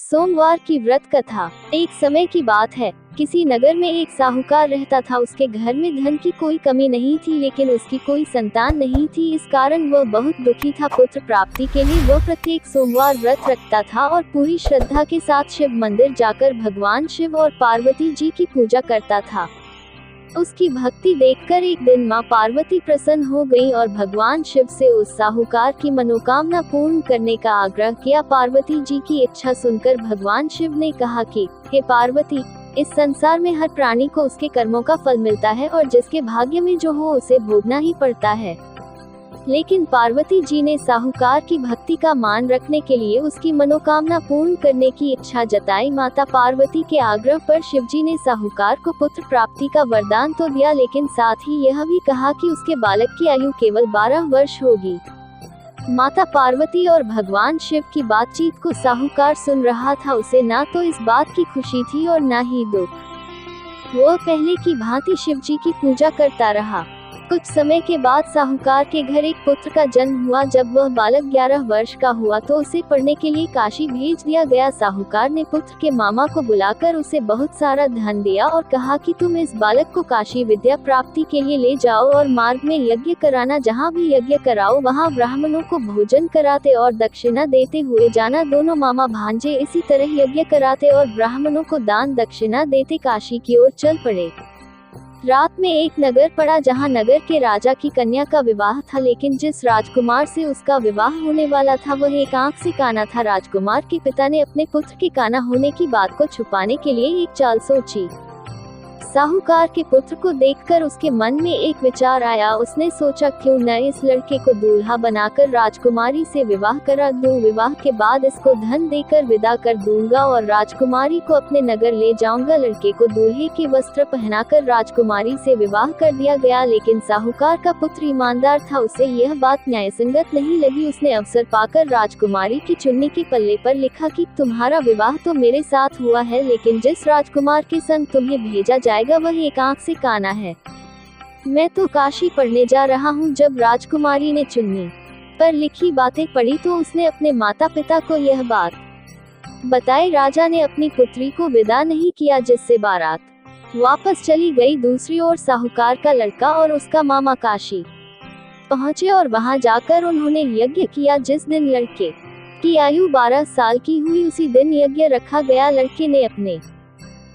सोमवार की व्रत कथा। एक समय की बात है, किसी नगर में एक साहूकार रहता था। उसके घर में धन की कोई कमी नहीं थी, लेकिन उसकी कोई संतान नहीं थी। इस कारण वह बहुत दुखी था। पुत्र प्राप्ति के लिए वह प्रत्येक सोमवार व्रत रखता था और पूरी श्रद्धा के साथ शिव मंदिर जाकर भगवान शिव और पार्वती जी की पूजा करता था। उसकी भक्ति देखकर एक दिन मां पार्वती प्रसन्न हो गईं और भगवान शिव से उस साहूकार की मनोकामना पूर्ण करने का आग्रह किया। पार्वती जी की इच्छा सुनकर भगवान शिव ने कहा कि हे पार्वती, इस संसार में हर प्राणी को उसके कर्मों का फल मिलता है और जिसके भाग्य में जो हो उसे भोगना ही पड़ता है। लेकिन पार्वती जी ने साहूकार की भक्ति का मान रखने के लिए उसकी मनोकामना पूर्ण करने की इच्छा जताई। माता पार्वती के आग्रह पर शिवजी ने साहूकार को पुत्र प्राप्ति का वरदान तो दिया, लेकिन साथ ही यह भी कहा कि उसके बालक की आयु केवल 12 वर्ष होगी। माता पार्वती और भगवान शिव की बातचीत को साहूकार सुन रहा था। उसे ना तो इस बात की खुशी थी और ना ही दुख। वह पहले की भांति शिवजी की पूजा करता रहा। कुछ समय के बाद साहूकार के घर एक पुत्र का जन्म हुआ। जब वह बालक 11 वर्ष का हुआ तो उसे पढ़ने के लिए काशी भेज दिया गया। साहूकार ने पुत्र के मामा को बुलाकर उसे बहुत सारा धन दिया और कहा कि तुम इस बालक को काशी विद्या प्राप्ति के लिए ले जाओ और मार्ग में यज्ञ कराना। जहाँ भी यज्ञ कराओ वहाँ ब्राह्मणों को भोजन कराते और दक्षिणा देते हुए जाना। दोनों मामा भांजे इसी तरह यज्ञ कराते और ब्राह्मणों को दान दक्षिणा देते काशी की ओर चल पड़े। रात में एक नगर पड़ा जहां नगर के राजा की कन्या का विवाह था, लेकिन जिस राजकुमार से उसका विवाह होने वाला था वह एक आंख से काना था। राजकुमार के पिता ने अपने पुत्र के काना होने की बात को छुपाने के लिए एक चाल सोची। साहूकार के पुत्र को देखकर उसके मन में एक विचार आया। उसने सोचा क्यों न इस लड़के को दूल्हा बनाकर राजकुमारी से विवाह करा दूं। विवाह के बाद इसको धन देकर विदा कर दूंगा और राजकुमारी को अपने नगर ले जाऊंगा। लड़के को दूल्हे के वस्त्र पहनाकर राजकुमारी से विवाह कर दिया गया, लेकिन साहूकार का पुत्र ईमानदार था। उसे यह बात न्यायसंगत नहीं लगी। उसने अवसर पाकर राजकुमारी की चुन्नी के पल्ले पर लिखा कि तुम्हारा विवाह तो मेरे साथ हुआ है, लेकिन जिस राजकुमार के संग तुम्हें भेजा जाएगा वह एक आंख से काना है। मैं तो काशी पढ़ने जा रहा हूँ। जब राजकुमारी ने चुन्नी पर लिखी बातें पढ़ी तो उसने अपने माता पिता को यह बात बताई। राजा ने अपनी पुत्री को विदा नहीं किया, जिससे बारात वापस चली गई। दूसरी ओर साहूकार का लड़का और उसका मामा काशी पहुँचे और वहां जाकर उन्होंने यज्ञ किया। जिस दिन लड़के की आयु 12 साल की हुई उसी दिन यज्ञ रखा गया। लड़के ने अपने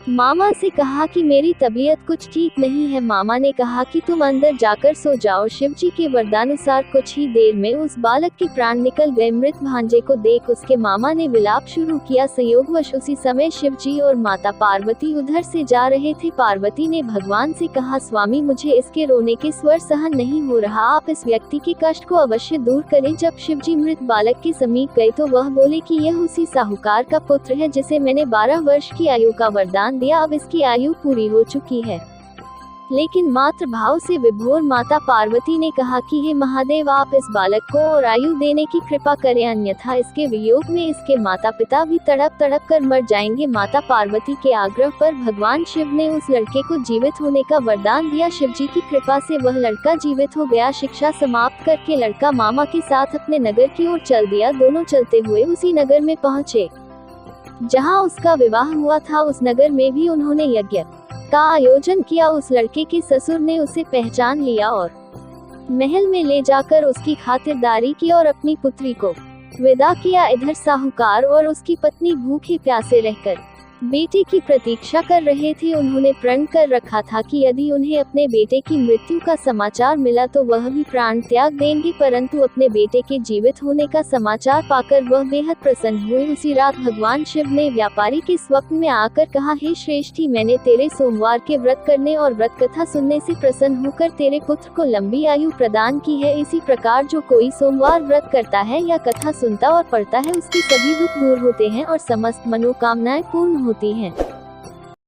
मामा से कहा कि मेरी तबीयत कुछ ठीक नहीं है। मामा ने कहा कि तुम अंदर जाकर सो जाओ। शिवजी के वरदानुसार कुछ ही देर में उस बालक के प्राण निकल गए। मृत भांजे को देख उसके मामा ने विलाप शुरू किया। संयोगवश उसी समय शिवजी और माता पार्वती उधर से जा रहे थे। पार्वती ने भगवान से कहा, स्वामी मुझे इसके रोने के स्वर सहन नहीं हो रहा, आप इस व्यक्ति के कष्ट को अवश्य दूर करें। जब शिवजी मृत बालक के समीप गए तो वह बोले कि यह उसी साहूकार का पुत्र है जिसे मैंने 12 वर्ष की आयु का वरदान दिया। अब इसकी आयु पूरी हो चुकी है। लेकिन मातृ भाव से विभोर माता पार्वती ने कहा कि हे महादेव, आप इस बालक को और आयु देने की कृपा करें, अन्यथा इसके वियोग में इसके माता पिता भी तड़प तड़प कर मर जाएंगे। माता पार्वती के आग्रह पर भगवान शिव ने उस लड़के को जीवित होने का वरदान दिया। शिवजी की कृपा से वह लड़का जीवित हो गया। शिक्षा समाप्त करके लड़का मामा के साथ अपने नगर की ओर चल दिया। दोनों चलते हुए उसी नगर में पहुँचे जहां उसका विवाह हुआ था। उस नगर में भी उन्होंने यज्ञ का आयोजन किया। उस लड़के के ससुर ने उसे पहचान लिया और महल में ले जाकर उसकी खातिरदारी की और अपनी पुत्री को विदा किया। इधर साहूकार और उसकी पत्नी भूखे प्यासे रहकर बेटे की प्रतीक्षा कर रहे थे। उन्होंने प्रण कर रखा था कि यदि उन्हें अपने बेटे की मृत्यु का समाचार मिला तो वह भी प्राण त्याग देंगे, परंतु अपने बेटे के जीवित होने का समाचार पाकर वह बेहद प्रसन्न हुए। उसी रात भगवान शिव ने व्यापारी के स्वप्न में आकर कहा, हे श्रेष्ठी, मैंने तेरे सोमवार के व्रत करने और व्रत कथा सुनने से प्रसन्न होकर तेरे पुत्र को लंबी आयु प्रदान की है। इसी प्रकार जो कोई सोमवार व्रत करता है या कथा सुनता और पढ़ता है उसके सभी दुख दूर होते हैं और समस्त मनोकामनाएं पूर्ण होती हैं।